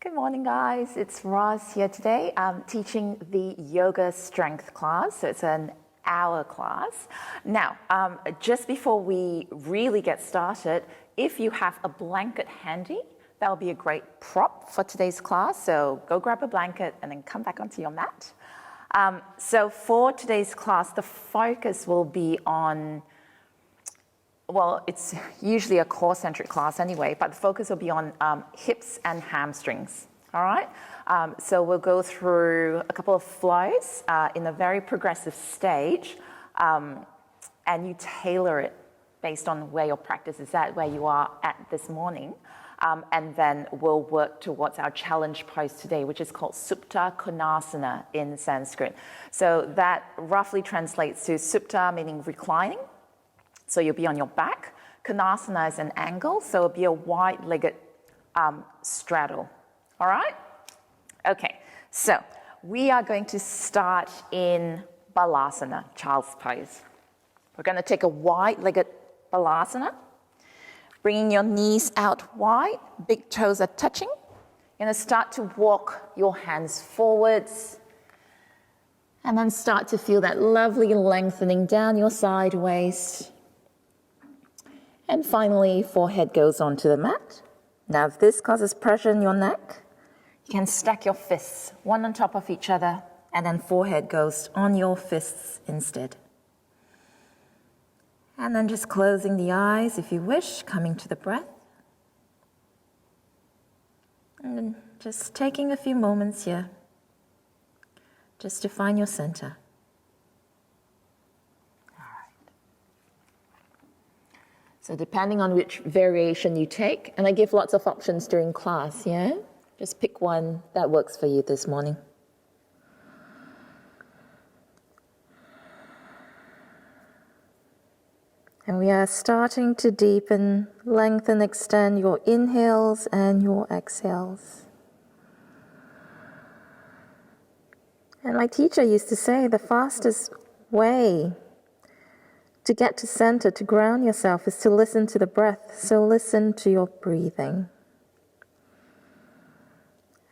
Good morning, guys. It's Roz here today. I'm teaching the yoga strength class. So it's an hour class. Now, just before we really get started, if you have a blanket handy, that'll be a great prop for today's class. So go grab a blanket and then come back onto your mat. So for today's class, the focus will be on, well, it's usually a core-centric class anyway, but the focus will be on hips and hamstrings, all right? So we'll go through a couple of flows in a very progressive stage, and you tailor it based on where your practice is at, where you are at this morning. And then we'll work towards our challenge pose today, which is called Supta Konasana in Sanskrit. So that roughly translates to Supta, meaning reclining. So you'll be on your back. Konasana is an angle, so it'll be a wide-legged straddle. All right? Okay, so we are going to start in Balasana, child's pose. We're going to take a wide-legged Balasana, bringing your knees out wide, big toes are touching. You're going to start to walk your hands forwards, and then start to feel that lovely lengthening down your side waist. And finally, forehead goes onto the mat. Now, if this causes pressure in your neck, you can stack your fists, one on top of each other, and then forehead goes on your fists instead. And then just closing the eyes, if you wish, coming to the breath. And then just taking a few moments here, just to find your center. So depending on which variation you take, and I give lots of options during class, yeah? Just pick one that works for you this morning. And we are starting to deepen, lengthen, extend your inhales and your exhales. And my teacher used to say the fastest way to get to center, to ground yourself, is to listen to the breath. So listen to your breathing.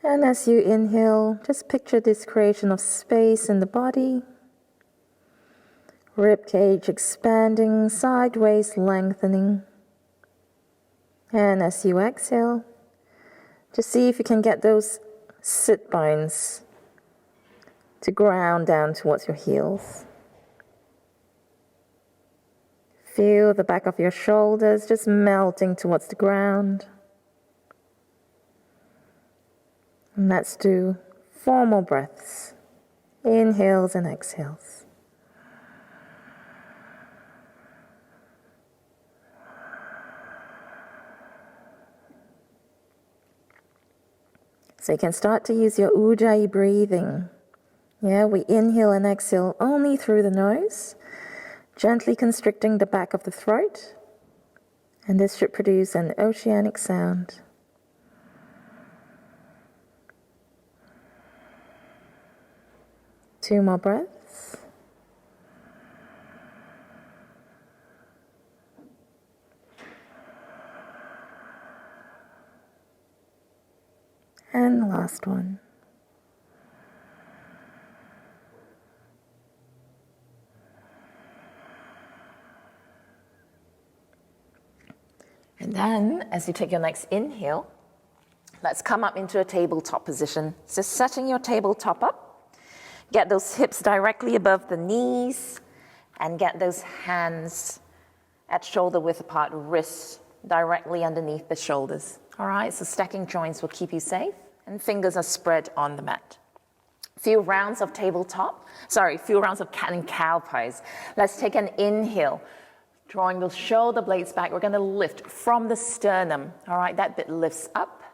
And as you inhale, just picture this creation of space in the body. Rib cage expanding, sideways lengthening. And as you exhale, just see if you can get those sit bones to ground down towards your heels. Feel the back of your shoulders just melting towards the ground. And let's do 4 more breaths. Inhales and exhales. So you can start to use your Ujjayi breathing. Yeah, we inhale and exhale only through the nose, gently constricting the back of the throat, and this should produce an oceanic sound. Two more breaths. And the last one. And then, as you take your next inhale, let's come up into a tabletop position. So setting your tabletop up, get those hips directly above the knees, and get those hands at shoulder width apart, wrists directly underneath the shoulders. All right, so stacking joints will keep you safe, and fingers are spread on the mat. Few rounds of cat and cow pose. Let's take an inhale. Drawing those shoulder blades back, we're going to lift from the sternum. All right, that bit lifts up,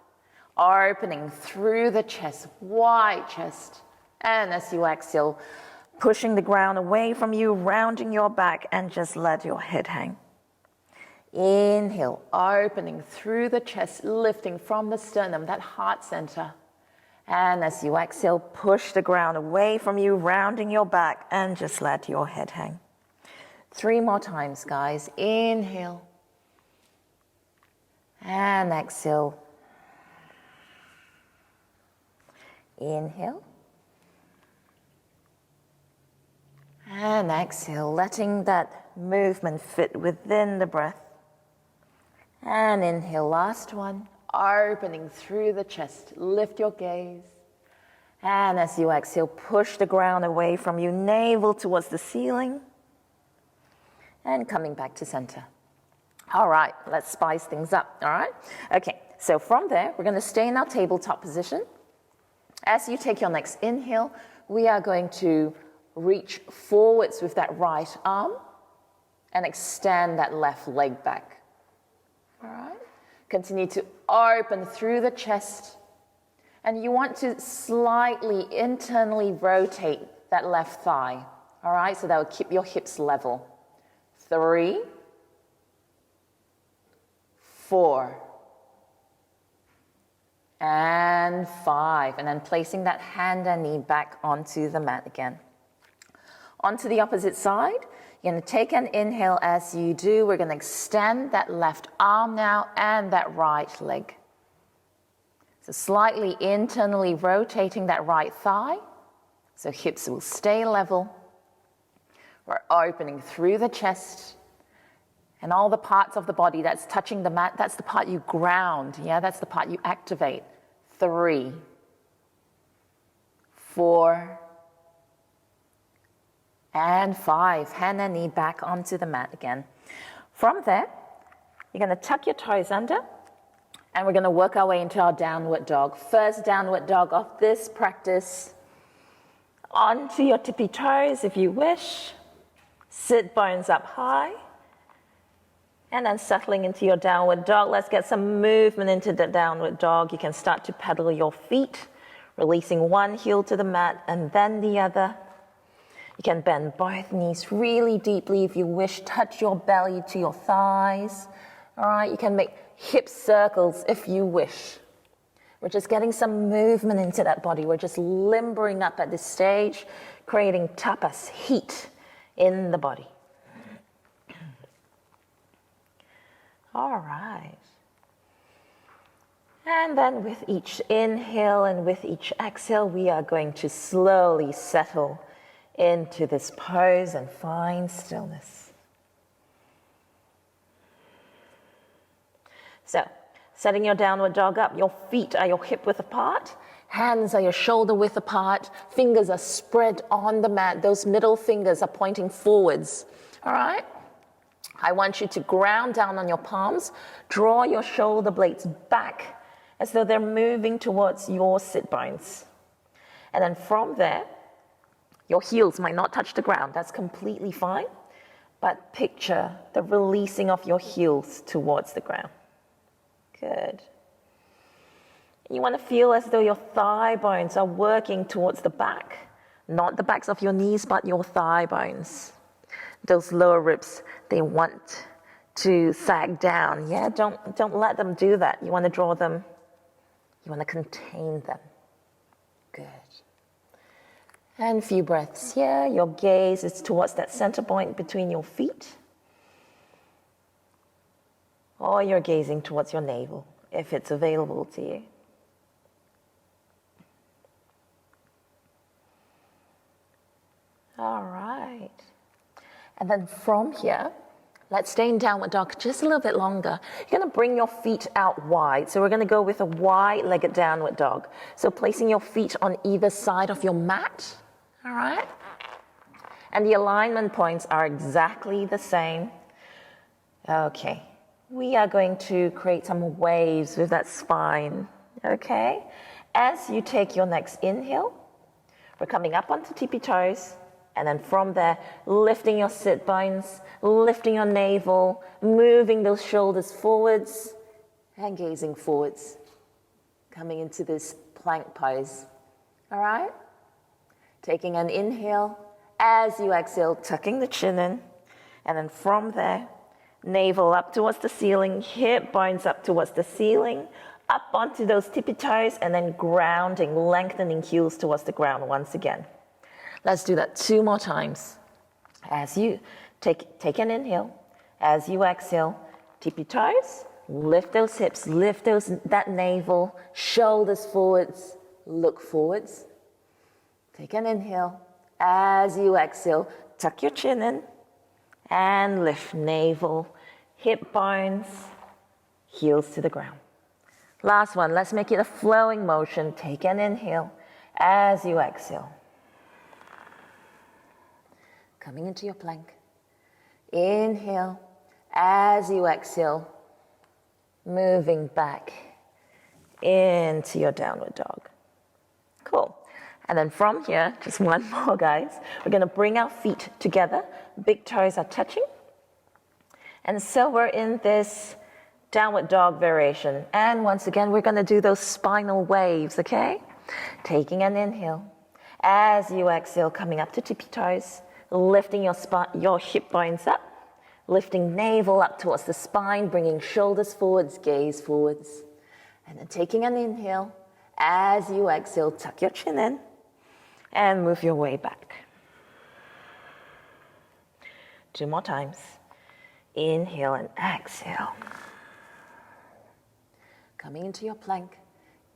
opening through the chest, wide chest. And as you exhale, pushing the ground away from you, rounding your back, and just let your head hang. Inhale, opening through the chest, lifting from the sternum, that heart center. And as you exhale, push the ground away from you, rounding your back, and just let your head hang. 3 more times, guys. Inhale. And exhale. Inhale. And exhale, letting that movement fit within the breath. And inhale, last one. Opening through the chest. Lift your gaze. And as you exhale, push the ground away from you, navel towards the ceiling. And coming back to center. All right, let's spice things up, all right? Okay, so from there, we're going to stay in our tabletop position. As you take your next inhale, we are going to reach forwards with that right arm and extend that left leg back. All right? Continue to open through the chest. And you want to slightly internally rotate that left thigh. All right? So that will keep your hips level. 3, 4, and 5. And then placing that hand and knee back onto the mat again. Onto the opposite side. You're going to take an inhale. As you do, we're going to extend that left arm now and that right leg. So slightly internally rotating that right thigh. So hips will stay level. We're opening through the chest. And all the parts of the body that's touching the mat, that's the part you ground. Yeah, that's the part you activate. 3, 4, and 5. Hand and knee back onto the mat again. From there, you're going to tuck your toes under, and we're going to work our way into our downward dog. First downward dog of this practice. Onto your tippy toes if you wish. Sit bones up high. And then settling into your downward dog. Let's get some movement into the downward dog. You can start to pedal your feet, releasing one heel to the mat and then the other. You can bend both knees really deeply if you wish. Touch your belly to your thighs. All right, you can make hip circles if you wish. We're just getting some movement into that body. We're just limbering up at this stage, creating tapas, heat in the body. All right. And then with each inhale and with each exhale, we are going to slowly settle into this pose and find stillness. So, setting your downward dog up, your feet are your hip width apart, hands are your shoulder width apart, fingers are spread on the mat, those middle fingers are pointing forwards, all right? I want you to ground down on your palms, draw your shoulder blades back as though they're moving towards your sit bones. And then from there, your heels might not touch the ground, that's completely fine, but picture the releasing of your heels towards the ground. Good. You want to feel as though your thigh bones are working towards the back, not the backs of your knees, but your thigh bones. Those lower ribs, they want to sag down. Yeah, don't let them do that. You want to draw them, you want to contain them. Good. And a few breaths here. Your gaze is towards that center point between your feet. Or you're gazing towards your navel, if it's available to you. All right. And then from here, let's stay in downward dog just a little bit longer. You're going to bring your feet out wide. So we're going to go with a wide-legged downward dog. So placing your feet on either side of your mat. All right? And the alignment points are exactly the same. Okay. We are going to create some waves with that spine. Okay? As you take your next inhale, we're coming up onto tippy toes. And then from there, lifting your sit bones, lifting your navel, moving those shoulders forwards and gazing forwards. Coming into this plank pose. All right? Taking an inhale. As you exhale, tucking the chin in. And then from there, navel up towards the ceiling, hip bones up towards the ceiling, up onto those tippy toes, and then grounding, lengthening heels towards the ground once again. Let's do that 2 more times. As you take an inhale, as you exhale, tippy toes, lift those hips, lift that navel, shoulders forwards, look forwards. Take an inhale. As you exhale, tuck your chin in and lift navel, hip bones, heels to the ground. Last one, let's make it a flowing motion. Take an inhale as you exhale. Coming into your plank. Inhale as you exhale. Moving back into your downward dog. Cool. And then from here, just one more, guys. We're going to bring our feet together. Big toes are touching. And so we're in this downward dog variation. And once again, we're going to do those spinal waves, okay? Taking an inhale. As you exhale, coming up to tippy toes, lifting your hip bones up, lifting navel up towards the spine, bringing shoulders forwards, gaze forwards. And then taking an inhale. As you exhale, tuck your chin in and move your way back. 2 more times. Inhale and exhale. Coming into your plank.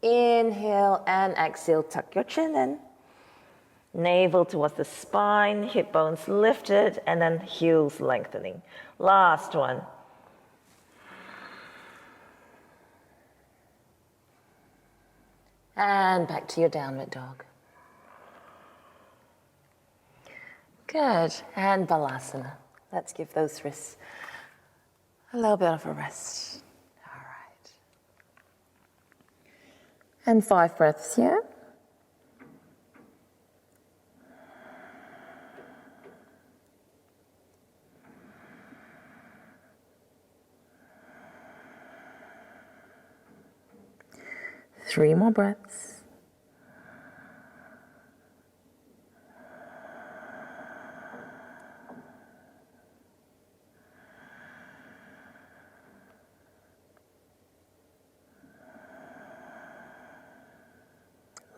Inhale and exhale, tuck your chin in. Navel towards the spine, hip bones lifted, and then heels lengthening. Last one. And back to your downward dog. Good. And Balasana. Let's give those wrists a little bit of a rest. All right. And 5 breaths here. Three more breaths.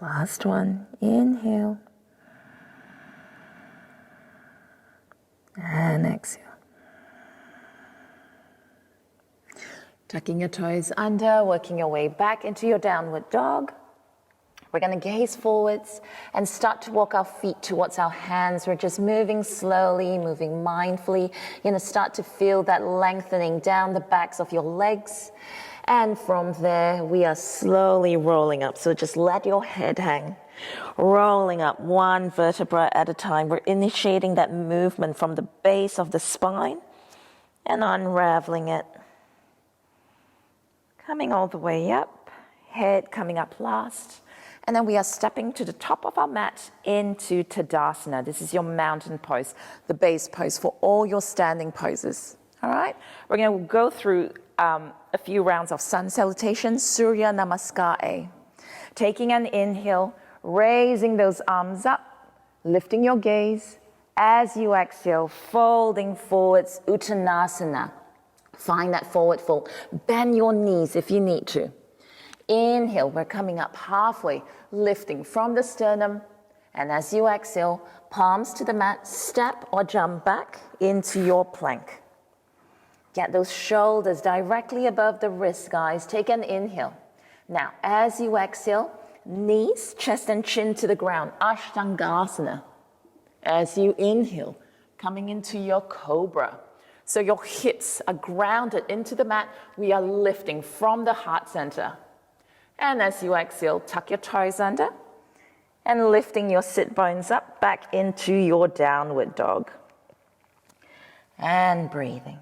Last one. Inhale. And exhale. Tucking your toes under, working your way back into your downward dog. We're going to gaze forwards and start to walk our feet towards our hands. We're just moving slowly, moving mindfully. You're going to start to feel that lengthening down the backs of your legs. And from there, we are slowly rolling up. So just let your head hang. Rolling up 1 vertebra at a time. We're initiating that movement from the base of the spine and unraveling it. Coming all the way up, head coming up last. And then we are stepping to the top of our mat into Tadasana. This is your mountain pose, the base pose for all your standing poses. All right? We're going to go through a few rounds of sun salutation, Surya Namaskar A. Taking an inhale, raising those arms up, lifting your gaze. As you exhale, folding forwards, Uttanasana. Find that forward fold. Bend your knees if you need to. Inhale, we're coming up halfway, lifting from the sternum. And as you exhale, palms to the mat, step or jump back into your plank. Get those shoulders directly above the wrists, guys. Take an inhale. Now, as you exhale, knees, chest and chin to the ground, Ashtangasana. As you inhale, coming into your cobra. So your hips are grounded into the mat. We are lifting from the heart center. And as you exhale, tuck your toes under and lifting your sit bones up back into your downward dog. And breathing.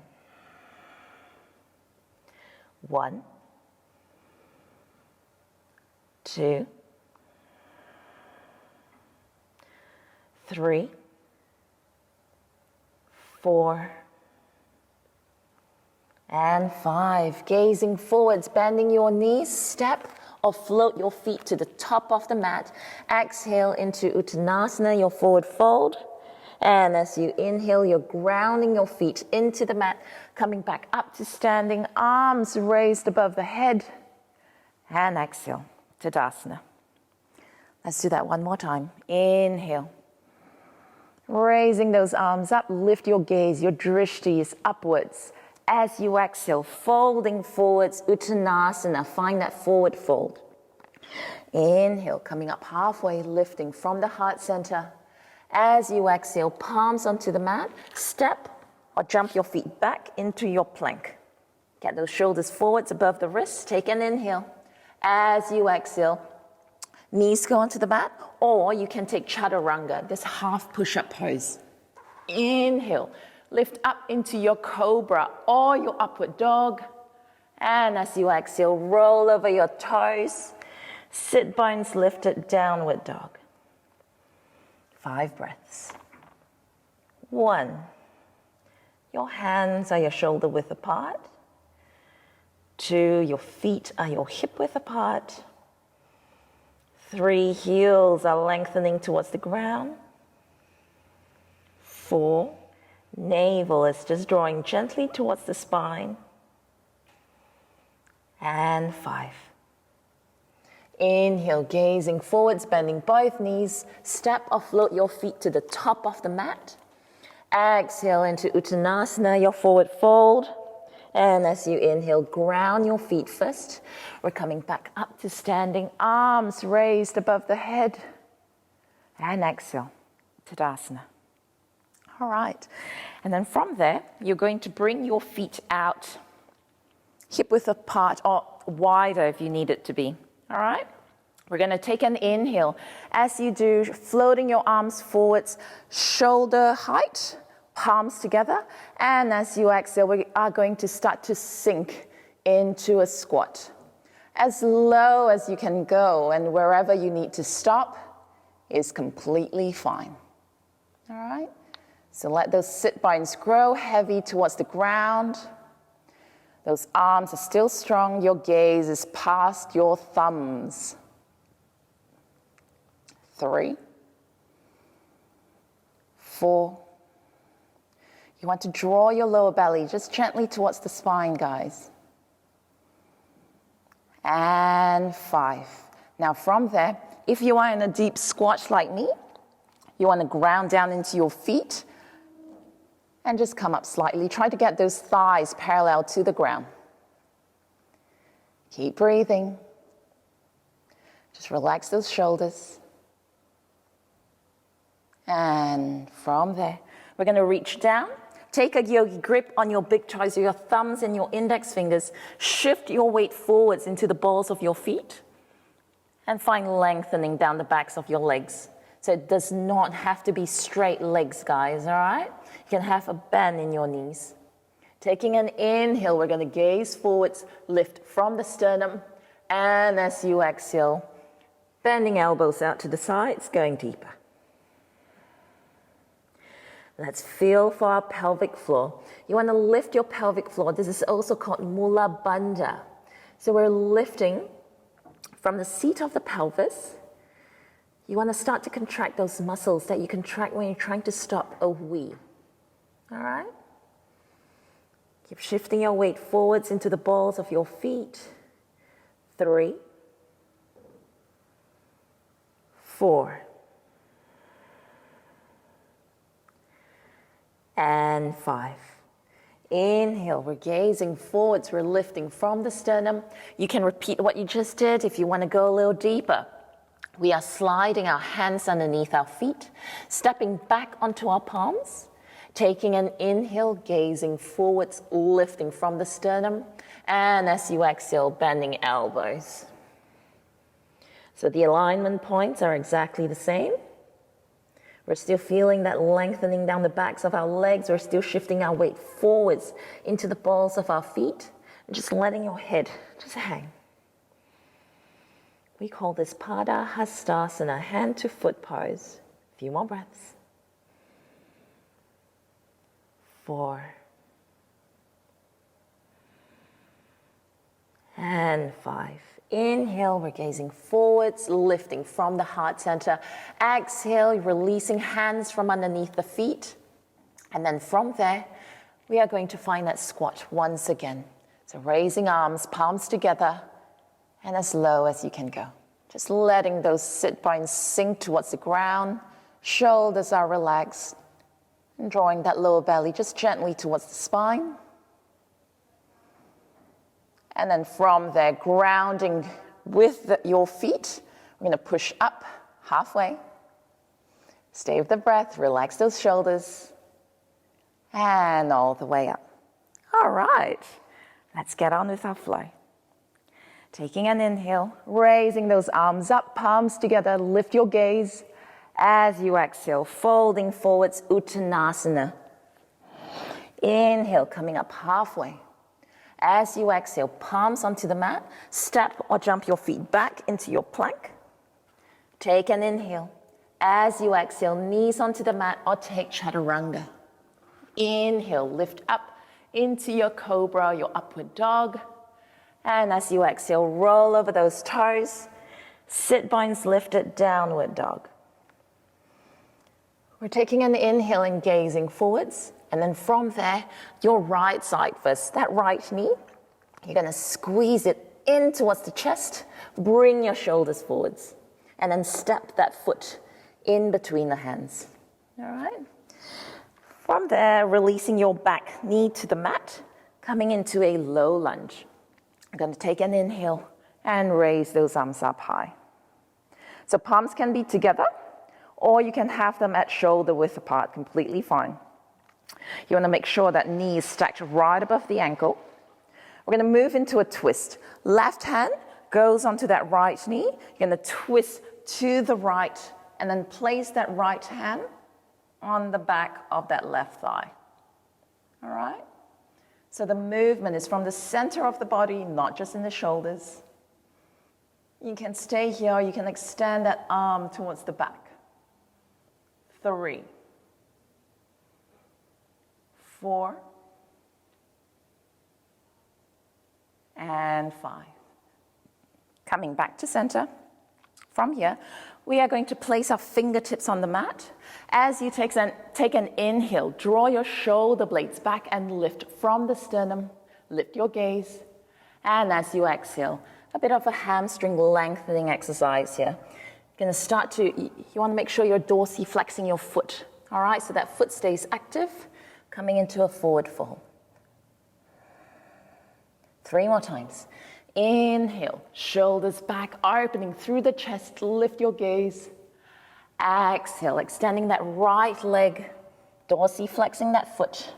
1, 2, 3, 4, and 5. Gazing forwards, bending your knees, step or float your feet to the top of the mat. Exhale into Uttanasana, your forward fold. And as you inhale, you're grounding your feet into the mat, coming back up to standing, arms raised above the head. And exhale, Tadasana. Let's do that one more time. Inhale. Raising those arms up, lift your gaze, your drishti is upwards. As you exhale, folding forwards, Uttanasana, find that forward fold. Inhale, coming up halfway, lifting from the heart center. As you exhale, palms onto the mat, step or jump your feet back into your plank. Get those shoulders forwards above the wrists. Take an inhale. As you exhale, knees go onto the mat, or you can take chaturanga, this half push-up pose. Inhale, lift up into your cobra or your upward dog. And as you exhale, roll over your toes. Sit bones lifted, downward dog. 5 breaths. 1. Your hands are your shoulder width apart. 2. Your feet are your hip width apart. 3. Heels are lengthening towards the ground. 4. Navel is just drawing gently towards the spine. And 5. Inhale, gazing forwards, bending both knees. Step or float your feet to the top of the mat. Exhale into Uttanasana, your forward fold. And as you inhale, ground your feet first. We're coming back up to standing, arms raised above the head. And exhale, Tadasana. All right. And then from there, you're going to bring your feet out, hip width apart or wider if you need it to be. All right? We're going to take an inhale. As you do, floating your arms forwards, shoulder height, palms together. And as you exhale, we are going to start to sink into a squat. As low as you can go, and wherever you need to stop is completely fine. All right? So let those sit bones grow heavy towards the ground. Those arms are still strong. Your gaze is past your thumbs. 3, 4. You want to draw your lower belly just gently towards the spine, guys. And 5. Now from there, if you are in a deep squat like me, you want to ground down into your feet and just come up slightly. Try to get those thighs parallel to the ground. Keep breathing. Just relax those shoulders. And from there, we're going to reach down. Take a yogi grip on your big toes, your thumbs and your index fingers. Shift your weight forwards into the balls of your feet. And find lengthening down the backs of your legs. So it does not have to be straight legs, guys, all right? You can have a bend in your knees. Taking an inhale, we're going to gaze forwards, lift from the sternum. And as you exhale, bending elbows out to the sides, going deeper. Let's feel for our pelvic floor. You want to lift your pelvic floor. This is also called Mula Bandha. So we're lifting from the seat of the pelvis. You want to start to contract those muscles that you contract when you're trying to stop a wee. All right? Keep shifting your weight forwards into the balls of your feet. 3, 4, and 5. Inhale, we're gazing forwards, we're lifting from the sternum. You can repeat what you just did if you want to go a little deeper. We are sliding our hands underneath our feet, stepping back onto our palms, taking an inhale, gazing forwards, lifting from the sternum, and as you exhale, bending elbows. So the alignment points are exactly the same. We're still feeling that lengthening down the backs of our legs. We're still shifting our weight forwards into the balls of our feet, and just letting your head just hang. We call this Pada Hastasana, hand to foot pose. A few more breaths. 4. And 5. Inhale, we're gazing forwards, lifting from the heart center. Exhale, releasing hands from underneath the feet. And then from there, we are going to find that squat once again. So raising arms, palms together, and as low as you can go. Just letting those sit bones sink towards the ground. Shoulders are relaxed. And drawing that lower belly just gently towards the spine. And then from there, grounding with your feet. We're going to push up halfway. Stay with the breath, relax those shoulders, and all the way up. All right, let's get on with our flow. Taking an inhale, raising those arms up, palms together, lift your gaze. As you exhale, folding forwards, Uttanasana. Inhale, coming up halfway. As you exhale, palms onto the mat, step or jump your feet back into your plank. Take an inhale. As you exhale, knees onto the mat or take chaturanga. Inhale, lift up into your cobra, your upward dog. And as you exhale, roll over those toes. Sit bones lifted, downward dog. We're taking an inhale and gazing forwards. And then from there, your right side first. That right knee, you're going to squeeze it in towards the chest. Bring your shoulders forwards. And then step that foot in between the hands. All right? From there, releasing your back knee to the mat, coming into a low lunge. I'm going to take an inhale and raise those arms up high. So palms can be together, or you can have them at shoulder width apart, completely fine. You want to make sure that knee is stacked right above the ankle. We're going to move into a twist. Left hand goes onto that right knee. You're going to twist to the right and then place that right hand on the back of that left thigh. All right? So the movement is from the center of the body, not just in the shoulders. You can stay here, or you can extend that arm towards the back. 3, 4, and 5. Coming back to center. From here, we are going to place our fingertips on the mat. As you take an inhale, draw your shoulder blades back and lift from the sternum. Lift your gaze. And as you exhale, a bit of a hamstring lengthening exercise here. You're going to start to, you want to make sure you're dorsiflexing your foot. All right, so that foot stays active, coming into a forward fold. 3 more times. Inhale, shoulders back, opening through the chest, lift your gaze. Exhale, extending that right leg, dorsiflexing that foot.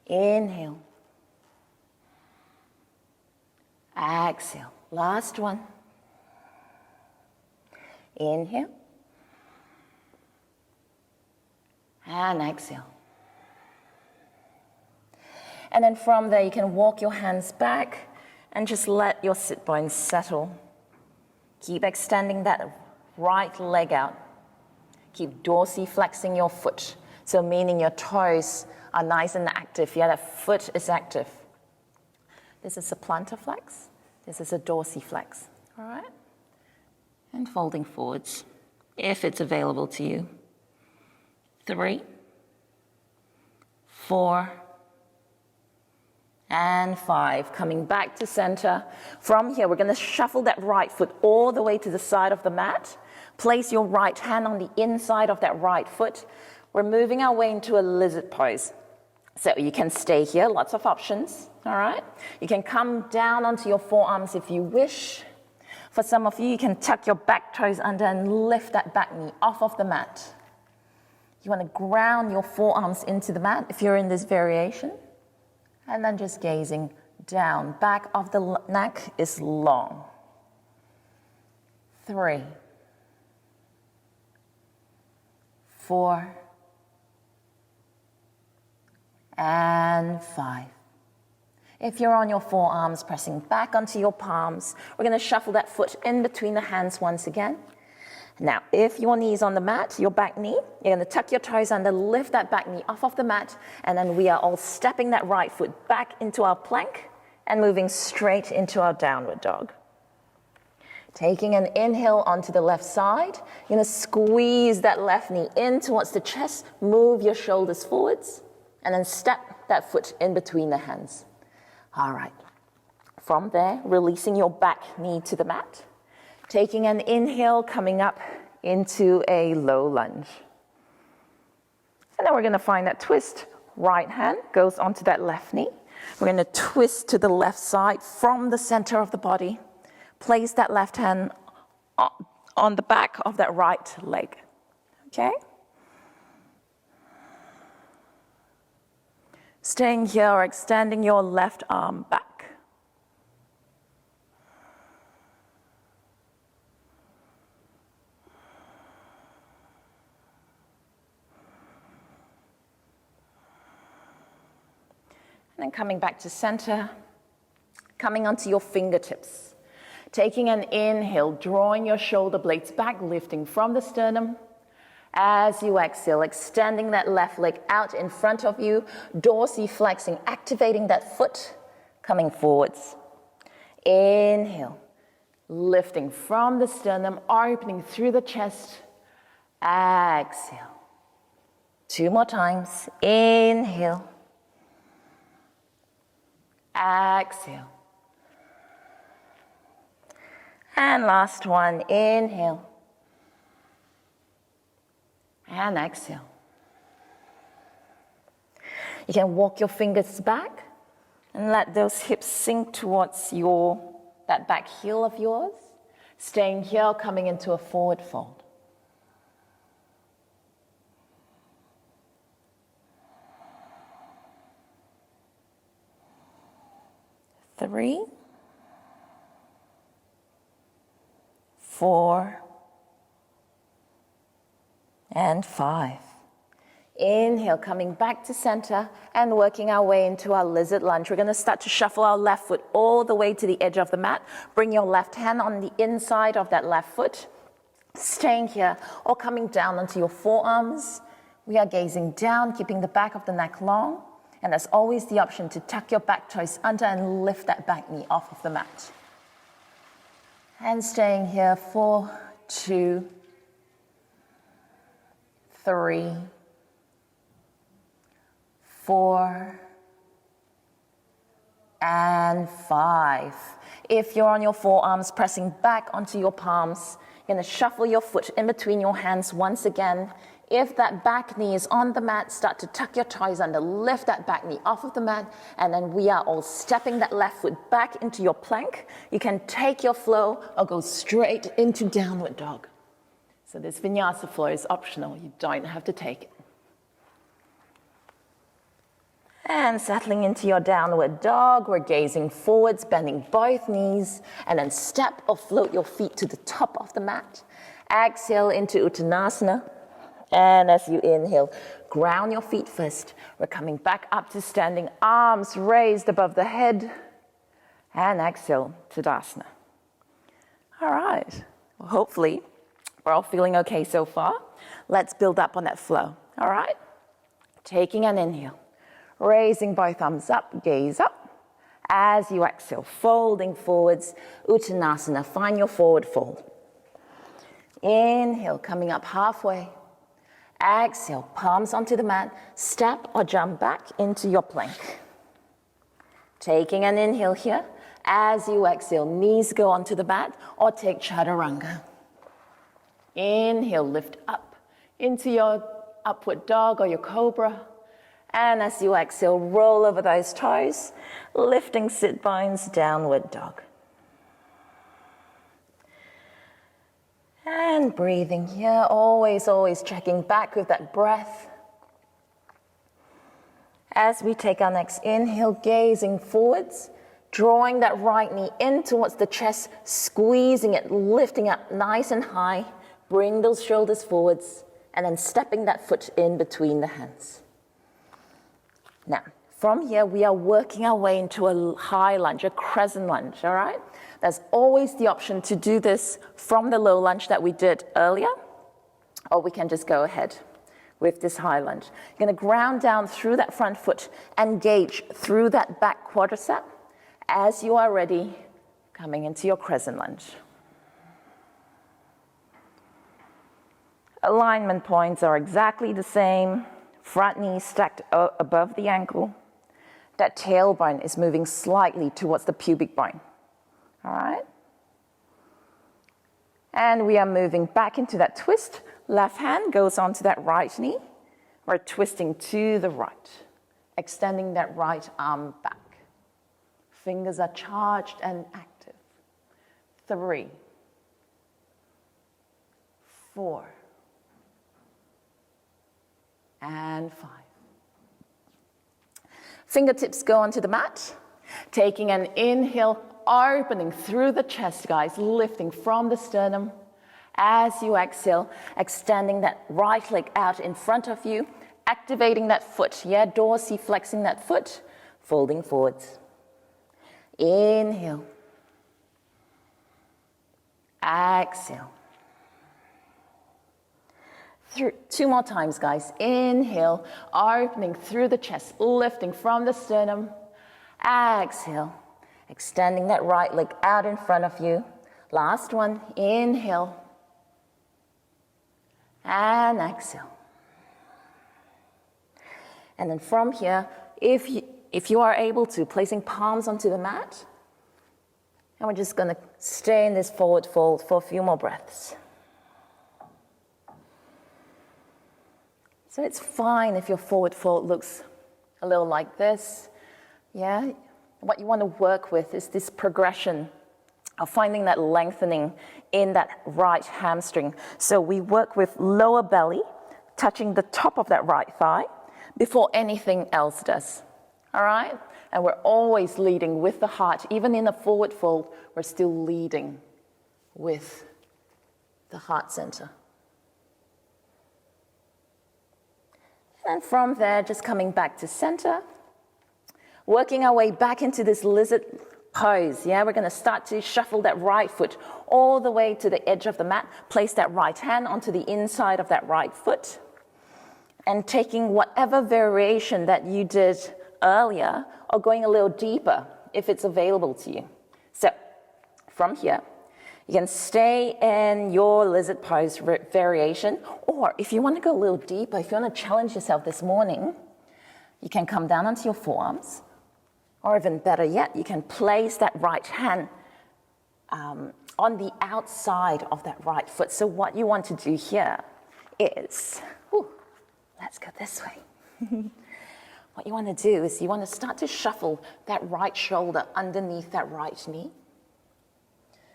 Inhale. Exhale, last one. Inhale. And exhale. And then from there, you can walk your hands back and just let your sit bones settle. Keep extending that right leg out. Keep dorsiflexing your foot. So meaning your toes are nice and active. Yeah, that foot is active. This is a plantar flex. This is a dorsiflex. All right? And folding forwards, if it's available to you. 3, 4, and 5. Coming back to center. From here, we're going to shuffle that right foot all the way to the side of the mat. Place your right hand on the inside of that right foot. We're moving our way into a lizard pose. So you can stay here, lots of options, all right? You can come down onto your forearms if you wish. For some of you, you can tuck your back toes under and lift that back knee off of the mat. You want to ground your forearms into the mat if you're in this variation. And then just gazing down. Back of the neck is long. 3, 4, and 5. If you're on your forearms, pressing back onto your palms, we're going to shuffle that foot in between the hands once again. Now, if your knee is on the mat, your back knee, you're going to tuck your toes under, lift that back knee off of the mat, and then we are all stepping that right foot back into our plank and moving straight into our downward dog. Taking an inhale onto the left side, you're going to squeeze that left knee in towards the chest, move your shoulders forwards, and then step that foot in between the hands. All right. From there, releasing your back knee to the mat. Taking an inhale, coming up into a low lunge. And then we're going to find that twist. Right hand goes onto that left knee. We're going to twist to the left side from the center of the body. Place that left hand on the back of that right leg. Okay? Staying here or extending your left arm back. And then coming back to center, coming onto your fingertips. Taking an inhale, drawing your shoulder blades back, lifting from the sternum. As you exhale, extending that left leg out in front of you, dorsiflexing, activating that foot, coming forwards. Inhale, lifting from the sternum, opening through the chest. Exhale. 2 more times. Inhale. Exhale. And last one, inhale. And exhale. You can walk your fingers back and let those hips sink towards that back heel of yours. Staying here, coming into a forward fold. Three, 4, and 5. Inhale, coming back to center and working our way into our lizard lunge. We're going to start to shuffle our left foot all the way to the edge of the mat. Bring your left hand on the inside of that left foot. Staying here or coming down onto your forearms. We are gazing down, keeping the back of the neck long. And there's always the option to tuck your back toes under and lift that back knee off of the mat. And staying here for 2, 3, 4, and 5. If you're on your forearms, pressing back onto your palms, you're going to shuffle your foot in between your hands once again. If that back knee is on the mat, start to tuck your toes under, lift that back knee off of the mat, and then we are all stepping that left foot back into your plank. You can take your flow or go straight into downward dog. So this vinyasa flow is optional. You don't have to take it. And settling into your downward dog, we're gazing forwards, bending both knees, and then step or float your feet to the top of the mat. Exhale into Uttanasana. And as you inhale, ground your feet first. We're coming back up to standing, arms raised above the head. And exhale, Tadasana. All right. Well, hopefully, we're all feeling okay so far. Let's build up on that flow. All right? Taking an inhale. Raising both arms up, gaze up. As you exhale, folding forwards, Uttanasana. Find your forward fold. Inhale, coming up halfway. Exhale, palms onto the mat. Step or jump back into your plank. Taking an inhale here. As you exhale, knees go onto the mat or take Chaturanga. Inhale, lift up into your upward dog or your cobra. And as you exhale, roll over those toes, lifting sit bones, downward dog. And breathing here, always checking back with that breath. As we take our next inhale, gazing forwards, drawing that right knee in towards the chest, squeezing it, lifting up nice and high. Bring those shoulders forwards, and then stepping that foot in between the hands. Now, from here, we are working our way into a high lunge, a crescent lunge, all right? There's always the option to do this from the low lunge that we did earlier, or we can just go ahead with this high lunge. You're going to ground down through that front foot, engage through that back quadricep. As you are ready, coming into your crescent lunge. Alignment points are exactly the same. Front knee stacked above the ankle. That tailbone is moving slightly towards the pubic bone. All right? And we are moving back into that twist. Left hand goes onto that right knee. We're twisting to the right, extending that right arm back. Fingers are charged and active. 3, 4, and 5. Fingertips go onto the mat. Taking an inhale, opening through the chest, guys, lifting from the sternum. As you exhale, extending that right leg out in front of you, activating that foot, yeah, dorsiflexing that foot, folding forwards. Inhale. Exhale. 2 more times, guys. Inhale, opening through the chest, lifting from the sternum. Exhale, extending that right leg out in front of you. Last one, inhale. And exhale. And then from here, if you are able to, placing palms onto the mat. And we're just going to stay in this forward fold for a few more breaths. So it's fine if your forward fold looks a little like this. Yeah? What you want to work with is this progression of finding that lengthening in that right hamstring. So we work with lower belly, touching the top of that right thigh before anything else does. All right? And we're always leading with the heart. Even in a forward fold, we're still leading with the heart center. And from there, just coming back to center, working our way back into this lizard pose. Yeah, we're going to start to shuffle that right foot all the way to the edge of the mat. Place that right hand onto the inside of that right foot. And taking whatever variation that you did earlier, or going a little deeper if it's available to you. So from here, you can stay in your lizard pose variation, or if you want to go a little deeper, if you want to challenge yourself this morning, you can come down onto your forearms, or even better yet, you can place that right hand on the outside of that right foot. So what you want to do here is, let's go this way. What you want to do is you want to start to shuffle that right shoulder underneath that right knee.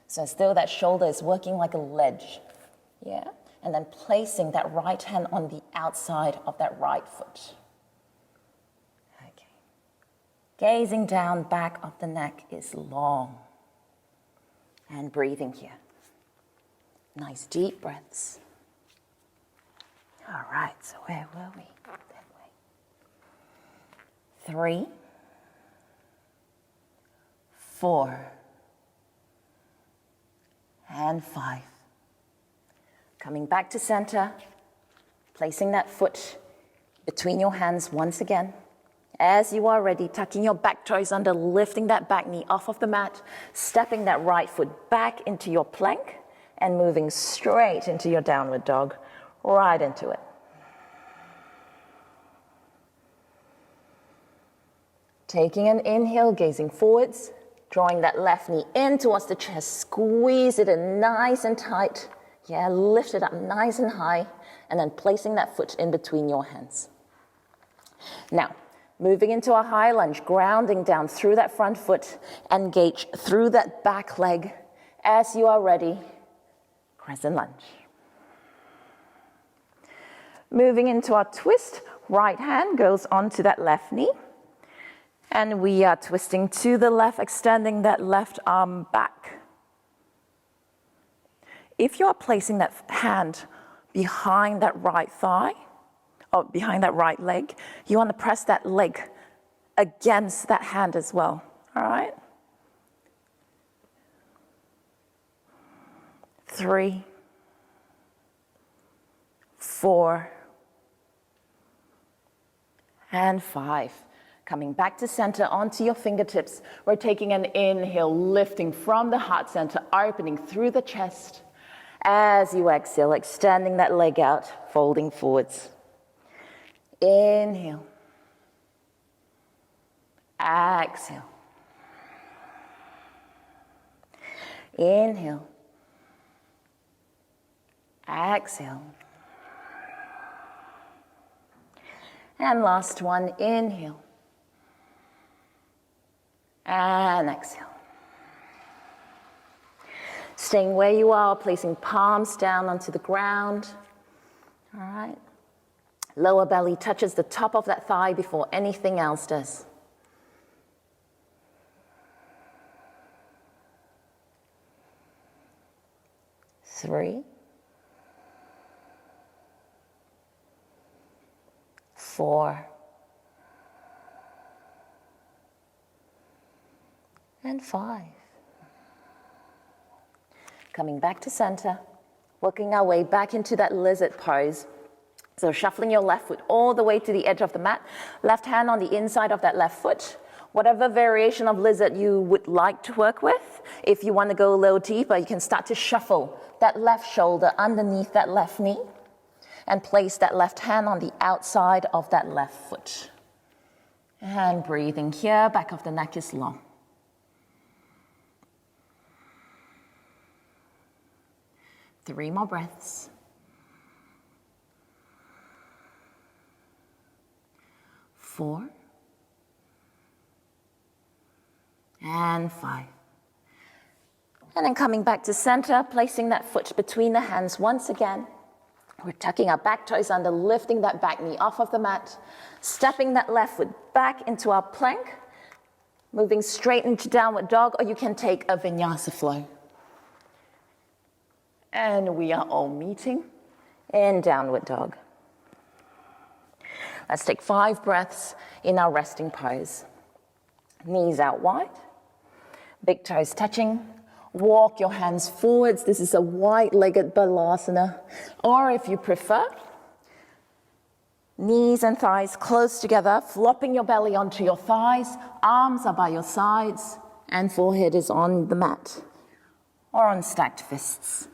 So as though that shoulder is working like a ledge, yeah? And then placing that right hand on the outside of that right foot. Okay. Gazing down, back of the neck is long. And breathing here. Nice deep breaths. All right, so where were we? That way. 3, 4, and 5. Coming back to center, placing that foot between your hands once again. As you are ready, tucking your back toes under, lifting that back knee off of the mat, stepping that right foot back into your plank, and moving straight into your downward dog, right into it. Taking an inhale, gazing forwards, drawing that left knee in towards the chest, squeeze it in nice and tight. Yeah, lift it up nice and high, and then placing that foot in between your hands. Now, moving into a high lunge, grounding down through that front foot, engage through that back leg. As you are ready, crescent lunge. Moving into our twist, right hand goes onto that left knee. And we are twisting to the left, extending that left arm back. If you are placing that hand behind that right thigh, or behind that right leg, you want to press that leg against that hand as well, all right? 3, 4, and 5. Coming back to center onto your fingertips. We're taking an inhale, lifting from the heart center, opening through the chest. As you exhale, extending that leg out, folding forwards. Inhale. Exhale. Inhale. Exhale. And last one, inhale. And exhale. Staying where you are, placing palms down onto the ground. All right. Lower belly touches the top of that thigh before anything else does. 3, 4, and 5. Coming back to center, working our way back into that lizard pose. So shuffling your left foot all the way to the edge of the mat, left hand on the inside of that left foot. Whatever variation of lizard you would like to work with. If you want to go a little deeper, you can start to shuffle that left shoulder underneath that left knee and place that left hand on the outside of that left foot. And breathing here, back of the neck is long. Three more breaths. 4, and 5. And then coming back to center, placing that foot between the hands once again. We're tucking our back toes under, lifting that back knee off of the mat, stepping that left foot back into our plank, moving straight into downward dog, or you can take a vinyasa flow. And we are all meeting in downward dog. Let's take 5 breaths in our resting pose. Knees out wide, big toes touching. Walk your hands forwards. This is a wide-legged balasana. Or if you prefer, knees and thighs close together, flopping your belly onto your thighs. Arms are by your sides and forehead is on the mat or on stacked fists.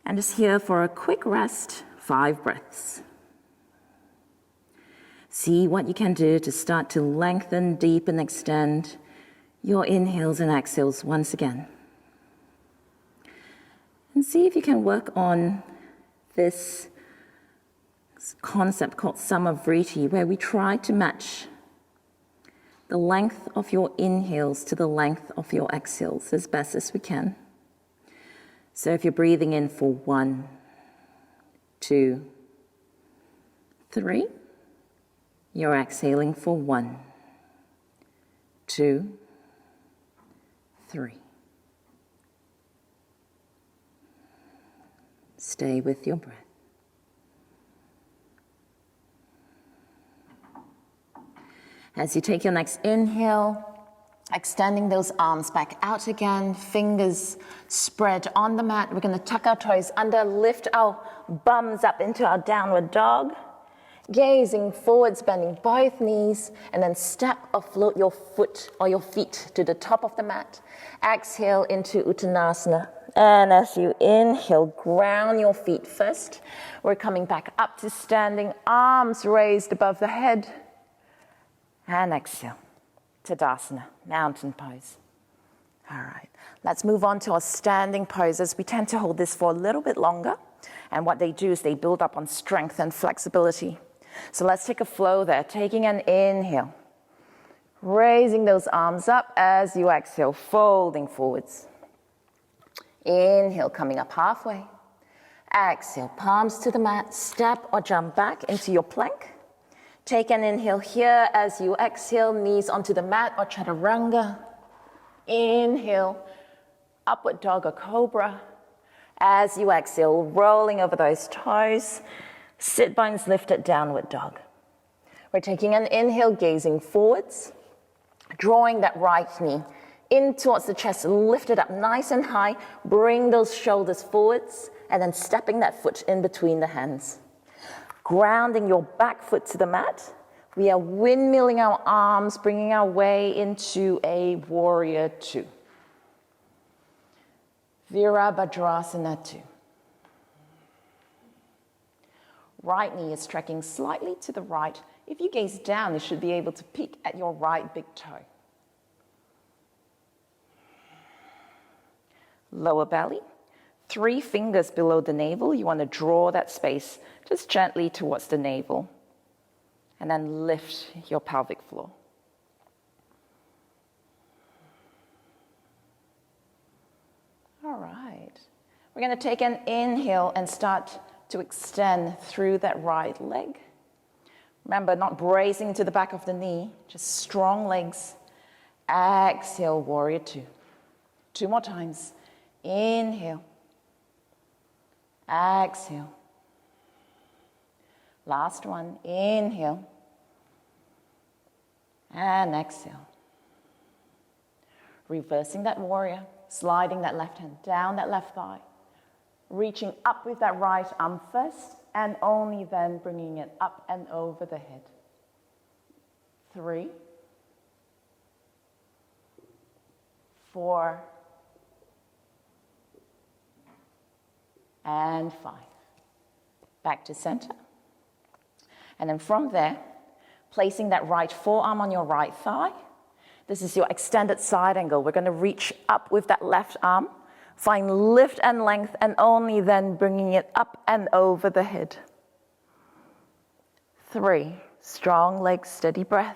And just here for a quick rest, 5 breaths. See what you can do to start to lengthen, deepen, extend your inhales and exhales once again. And see if you can work on this concept called Samavriti, where we try to match the length of your inhales to the length of your exhales as best as we can. So if you're breathing in for 1, 2, 3, you're exhaling for 1, 2, 3. Stay with your breath. As you take your next inhale, extending those arms back out again, fingers spread on the mat. We're going to tuck our toes under, lift our bums up into our downward dog, gazing forwards, bending both knees, and then step or float your foot or your feet to the top of the mat. Exhale into Uttanasana. And as you inhale, ground your feet first. We're coming back up to standing, arms raised above the head. And exhale. Tadasana, mountain pose. All right, let's move on to our standing poses. We tend to hold this for a little bit longer, and what they do is they build up on strength and flexibility. So let's take a flow there, taking an inhale, raising those arms up as you exhale, folding forwards. Inhale, coming up halfway. Exhale, palms to the mat, step or jump back into your plank. Take an inhale here as you exhale, knees onto the mat or chaturanga. Inhale, upward dog or cobra. As you exhale, rolling over those toes, sit bones lifted, downward dog. We're taking an inhale, gazing forwards, drawing that right knee in towards the chest, lift it up nice and high, bring those shoulders forwards, and then stepping that foot in between the hands. Grounding your back foot to the mat. We are windmilling our arms, bringing our way into a warrior 2. Virabhadrasana 2. Right knee is tracking slightly to the right. If you gaze down, you should be able to peek at your right big toe. Lower belly. 3 fingers below the navel. You want to draw that space just gently towards the navel. And then lift your pelvic floor. All right. We're going to take an inhale and start to extend through that right leg. Remember, not bracing into the back of the knee, just strong legs. Exhale, warrior two. 2 more times. Inhale. Exhale. Last one. Inhale. And exhale. Reversing that warrior. Sliding that left hand down that left thigh. Reaching up with that right arm first, and only then bringing it up and over the head. 3, 4, and 5. Back to center. And then from there, placing that right forearm on your right thigh. This is your extended side angle. We're going to reach up with that left arm. Find lift and length, and only then bringing it up and over the head. 3, strong legs, steady breath.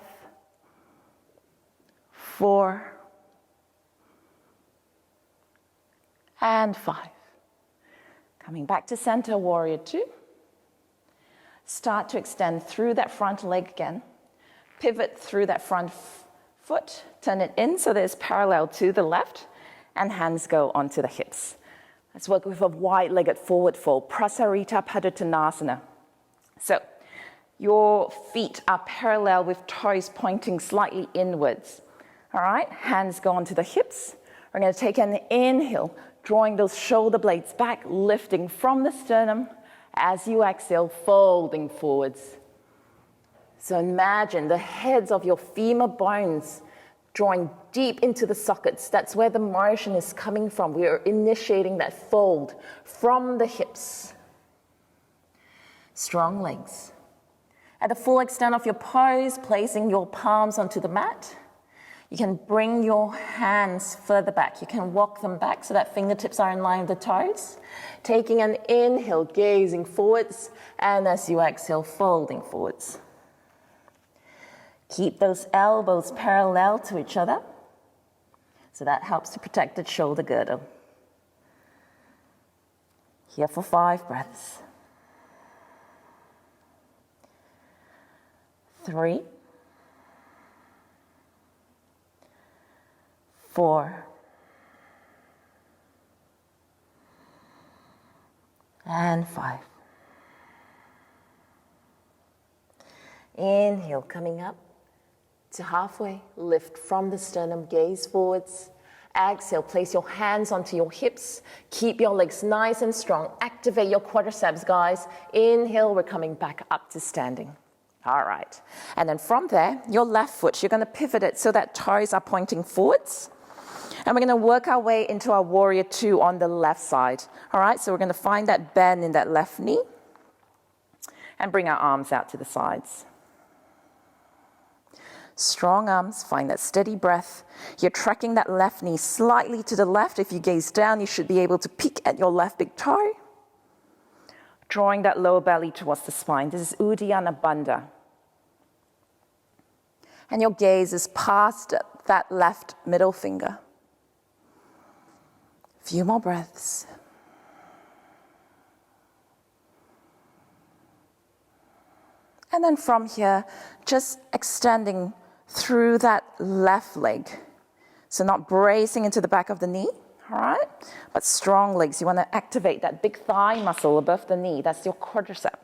4, and 5. Coming back to center, warrior two. Start to extend through that front leg again. Pivot through that front foot. Turn it in so that it's parallel to the left. And hands go onto the hips. Let's work with a wide-legged forward fold, Prasarita Padottanasana. So your feet are parallel with toes pointing slightly inwards. All right, hands go onto the hips. We're going to take an inhale, drawing those shoulder blades back, lifting from the sternum. As you exhale, folding forwards. So imagine the heads of your femur bones drawing deep into the sockets. That's where the motion is coming from. We are initiating that fold from the hips. Strong legs. At the full extent of your pose, placing your palms onto the mat. You can bring your hands further back. You can walk them back so that fingertips are in line with the toes. Taking an inhale, gazing forwards, and as you exhale, folding forwards. Keep those elbows parallel to each other. So that helps to protect the shoulder girdle. Here for 5 breaths. 3, 4, and 5. Inhale, coming up to halfway. Lift from the sternum, gaze forwards. Exhale, place your hands onto your hips. Keep your legs nice and strong. Activate your quadriceps, guys. Inhale, we're coming back up to standing. All right. And then from there, your left foot, you're going to pivot it so that toes are pointing forwards. And we're going to work our way into our warrior two on the left side. All right, so we're going to find that bend in that left knee and bring our arms out to the sides. Strong arms, find that steady breath. You're tracking that left knee slightly to the left. If you gaze down, you should be able to peek at your left big toe. Drawing that lower belly towards the spine. This is Uddiyana Bandha. And your gaze is past that left middle finger. Few more breaths. And then from here, just extending through that left leg. So not bracing into the back of the knee, all right? But strong legs. You want to activate that big thigh muscle above the knee. That's your quadricep.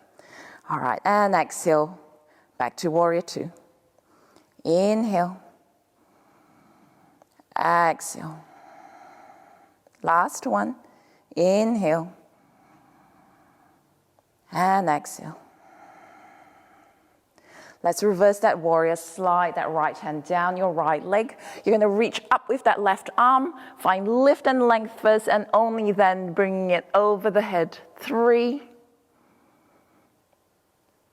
All right, and exhale, back to warrior two. Inhale. Exhale. Last one. Inhale. And exhale. Let's reverse that warrior. Slide that right hand down your right leg. You're going to reach up with that left arm. Find lift and length first, and only then bringing it over the head. 3,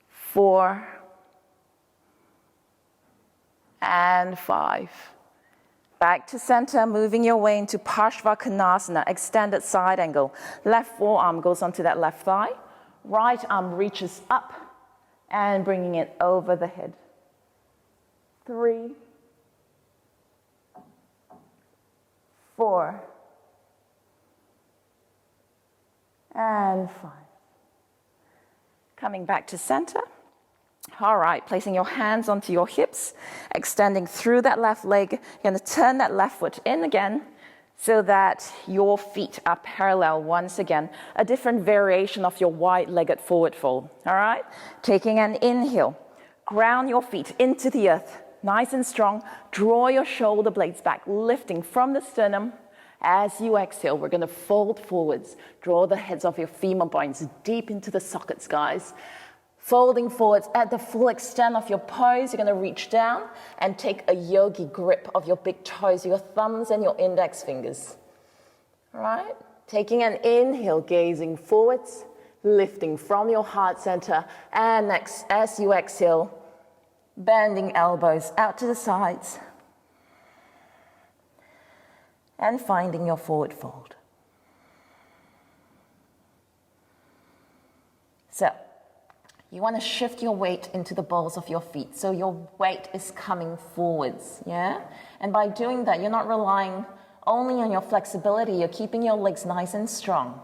4, and 5. Back to center, moving your way into Parshva extended side angle. Left forearm goes onto that left thigh. Right arm reaches up and bringing it over the head. 3, 4, and 5. Coming back to center. All right, placing your hands onto your hips, extending through that left leg. You're going to turn that left foot in again so that your feet are parallel once again. A different variation of your wide-legged forward fold. All right, taking an inhale. Ground your feet into the earth, nice and strong. Draw your shoulder blades back, lifting from the sternum. As you exhale, we're going to fold forwards. Draw the heads of your femur bones deep into the sockets, guys. Folding forwards at the full extent of your pose, you're going to reach down and take a yogi grip of your big toes, your thumbs and your index fingers. All right? Taking an inhale, gazing forwards, lifting from your heart center. And next, as you exhale, bending elbows out to the sides. And finding your forward fold. So, you want to shift your weight into the balls of your feet. So your weight is coming forwards, yeah? And by doing that, you're not relying only on your flexibility. You're keeping your legs nice and strong.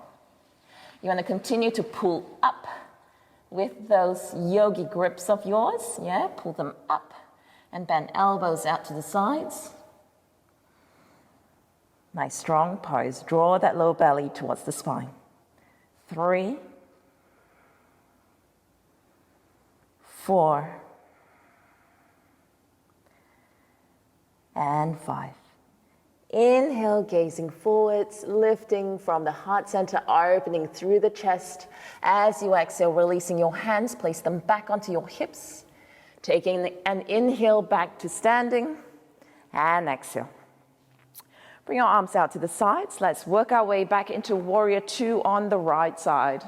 You want to continue to pull up with those yogi grips of yours, yeah? Pull them up and bend elbows out to the sides. Nice strong pose. Draw that low belly towards the spine. 3, 4, and 5. Inhale, gazing forwards, lifting from the heart center, opening through the chest. As you exhale, releasing your hands, place them back onto your hips. Taking an inhale back to standing, and exhale. Bring our arms out to the sides. Let's work our way back into warrior 2 on the right side.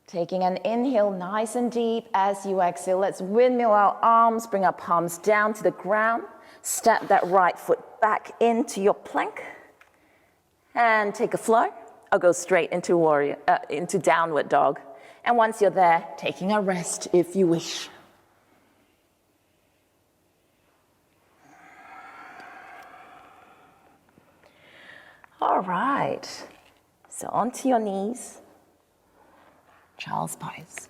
Taking an inhale nice and deep. As you exhale, let's windmill our arms, bring our palms down to the ground. Step that right foot back into your plank. And take a flow, or go straight into into downward dog. And once you're there, taking a rest if you wish. All right, so onto your knees, child's pose.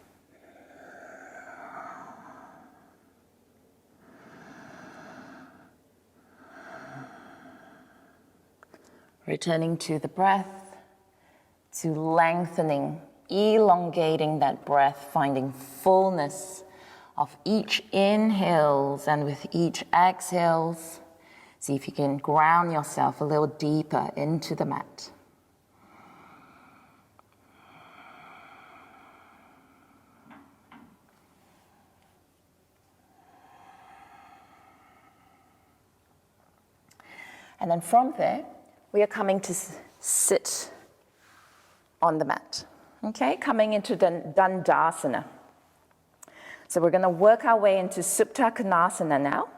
Returning to the breath, to lengthening, elongating that breath, finding fullness of each inhales and with each exhales. See if you can ground yourself a little deeper into the mat. And then from there, we are coming to sit on the mat. Okay, coming into Dandasana. So we're going to work our way into Supta Konasana now.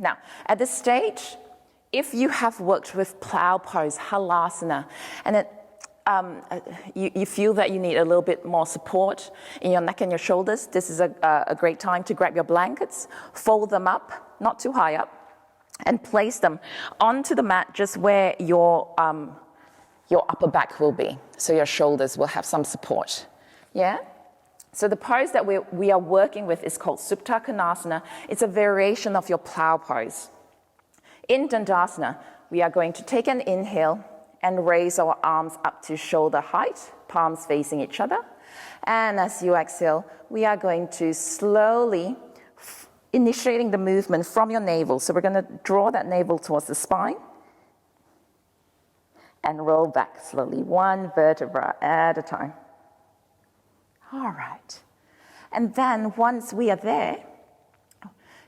Now, at this stage, if you have worked with plow pose, halasana, and you feel that you need a little bit more support in your neck and your shoulders, this is a great time to grab your blankets, fold them up, not too high up, and place them onto the mat just where your upper back will be, so your shoulders will have some support. Yeah? So the pose that we are working with is called Supta Konasana. It's a variation of your plow pose. In Dandasana, we are going to take an inhale and raise our arms up to shoulder height, palms facing each other. And as you exhale, we are going to slowly initiating the movement from your navel. So we're going to draw that navel towards the spine and roll back slowly, one vertebra at a time. All right. And then once we are there,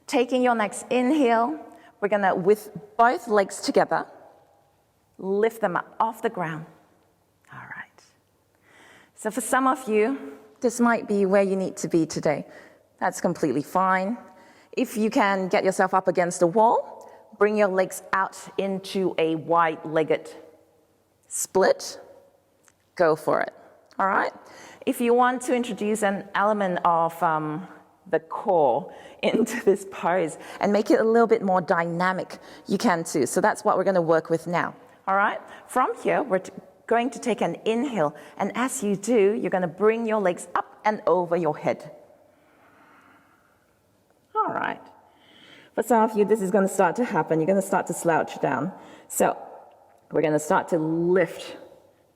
taking your next inhale, we're going to, with both legs together, lift them up off the ground. All right. So for some of you, this might be where you need to be today. That's completely fine. If you can get yourself up against a wall, bring your legs out into a wide-legged split. Go for it. All right? If you want to introduce an element of the core into this pose and make it a little bit more dynamic, you can too. So that's what we're going to work with now. All right? From here, we're going to take an inhale, and as you do, you're going to bring your legs up and over your head. All right. For some of you, this is going to start to happen. You're going to start to slouch down. So we're going to start to lift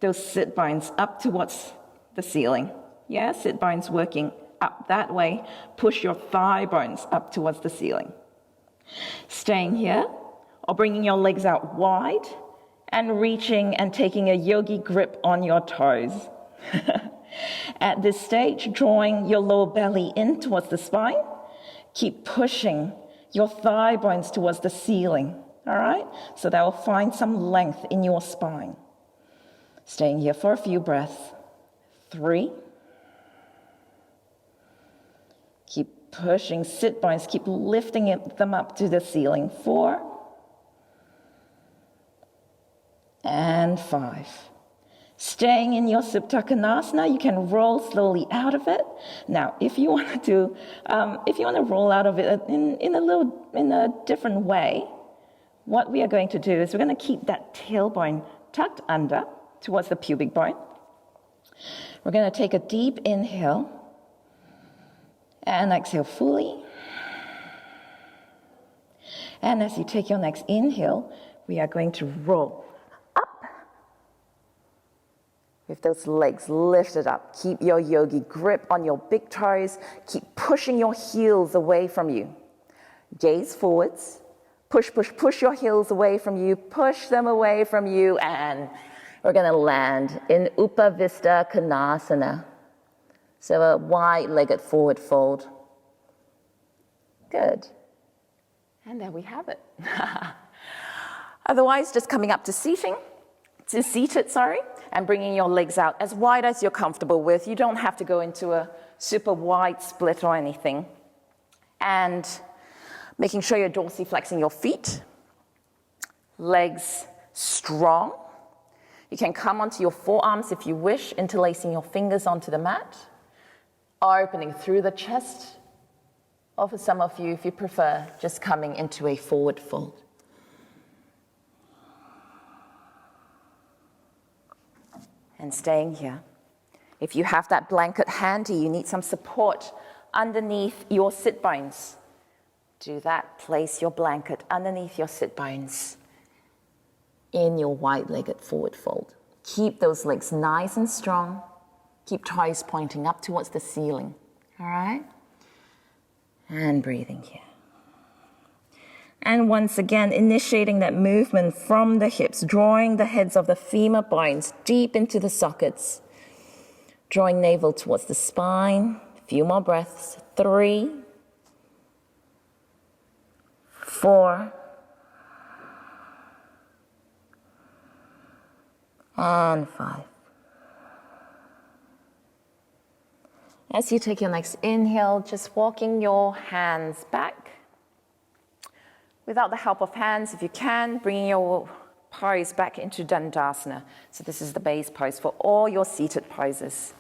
those sit bones up towards the ceiling. Yeah, sit bones working up that way. Push your thigh bones up towards the ceiling. Staying here, or bringing your legs out wide and reaching and taking a yogi grip on your toes. At this stage, drawing your lower belly in towards the spine. Keep pushing your thigh bones towards the ceiling, all right? So that will find some length in your spine. Staying here for a few breaths. 3. Keep pushing sit bones, keep lifting them up to the ceiling. 4. And 5. Staying in your Supta Konasana, you can roll slowly out of it. Now, if you want to roll out of it in a different way, what we are going to do is we're going to keep that tailbone tucked under towards the pubic bone. We're going to take a deep inhale and exhale fully. And as you take your next inhale, we are going to roll with those legs lifted up. Keep your yogi grip on your big toes. Keep pushing your heels away from you. Gaze forwards. Push, push, push your heels away from you. Push them away from you. And we're going to land in Upavista Konasana. So a wide-legged forward fold. Good. And there we have it. Otherwise, just coming up to seated, and bringing your legs out as wide as you're comfortable with. You don't have to go into a super wide split or anything. And making sure you're dorsiflexing your feet, legs strong. You can come onto your forearms if you wish, interlacing your fingers onto the mat, opening through the chest, or for some of you, if you prefer, just coming into a forward fold. And staying here. If you have that blanket handy, you need some support underneath your sit bones. Do that. Place your blanket underneath your sit bones in your wide-legged forward fold. Keep those legs nice and strong. Keep toes pointing up towards the ceiling. All right? And breathing here. And once again, initiating that movement from the hips, drawing the heads of the femur bones deep into the sockets. Drawing navel towards the spine. A few more breaths. 3, 4, and 5. As you take your next inhale, just walking your hands back. Without the help of hands, if you can, bringing your pose back into Dandasana. So this is the base pose for all your seated poses.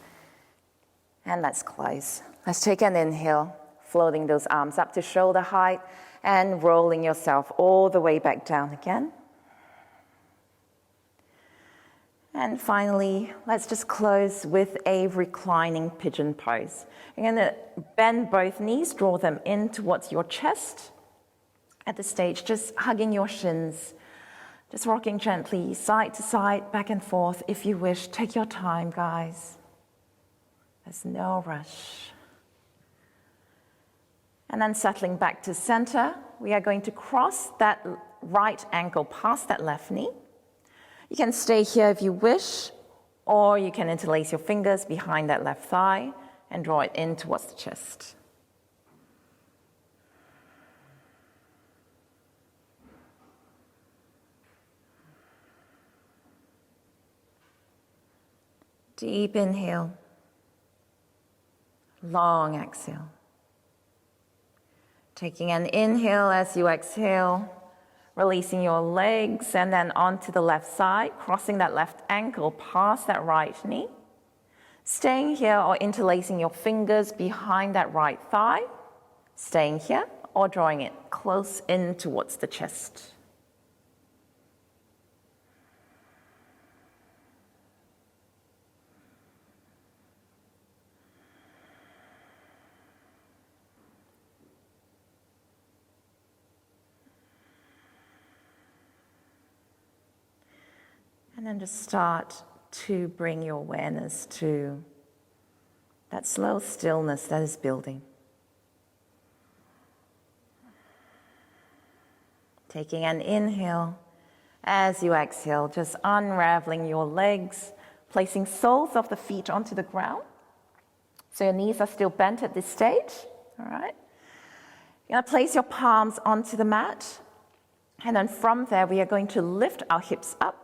And let's close. Let's take an inhale, floating those arms up to shoulder height and rolling yourself all the way back down again. And finally, let's just close with a reclining pigeon pose. You're going to bend both knees, draw them in towards your chest. At this stage, just hugging your shins, just rocking gently side to side, back and forth. If you wish, take your time, guys. There's no rush. And then settling back to center, we are going to cross that right ankle past that left knee. You can stay here if you wish, or you can interlace your fingers behind that left thigh and draw it in towards the chest. Deep inhale, long exhale. Taking an inhale as you exhale, releasing your legs and then onto the left side, crossing that left ankle past that right knee. Staying here or interlacing your fingers behind that right thigh, staying here or drawing it close in towards the chest. And then just start to bring your awareness to that slow stillness that is building. Taking an inhale, as you exhale, just unraveling your legs, placing soles of the feet onto the ground. So your knees are still bent at this stage, all right? You're gonna place your palms onto the mat, and then from there, we are going to lift our hips up,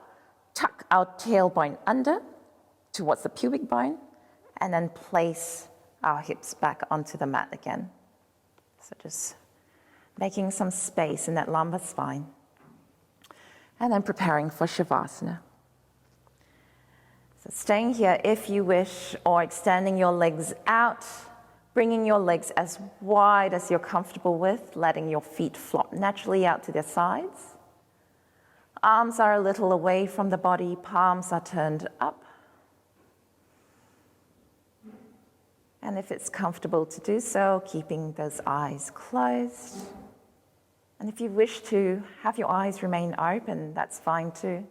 tuck our tailbone under towards the pubic bone, and then place our hips back onto the mat again. So just making some space in that lumbar spine. And then preparing for Shavasana. So staying here if you wish, or extending your legs out, bringing your legs as wide as you're comfortable with, letting your feet flop naturally out to their sides. Arms are a little away from the body, palms are turned up. And if it's comfortable to do so, keeping those eyes closed. And if you wish to have your eyes remain open, that's fine too.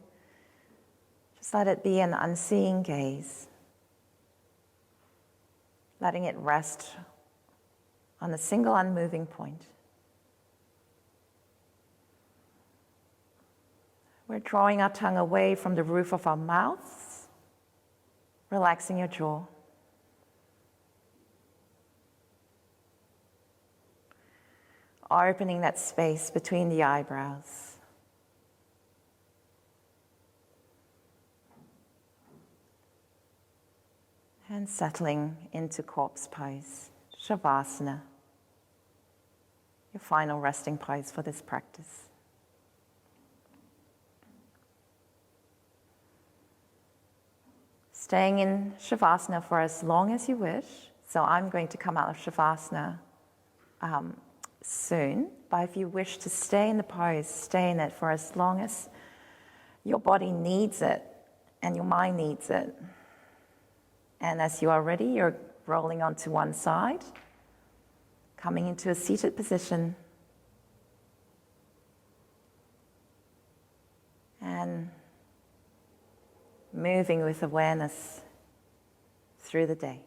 Just let it be an unseeing gaze. Letting it rest on a single unmoving point. We're drawing our tongue away from the roof of our mouths, relaxing your jaw. Opening that space between the eyebrows. And settling into corpse pose, Shavasana, your final resting pose for this practice. Staying in Shavasana for as long as you wish. So I'm going to come out of Shavasana soon, but if you wish to stay in the pose, stay in it for as long as your body needs it and your mind needs it. And as you are ready, you're rolling onto one side, coming into a seated position, and moving with awareness through the day.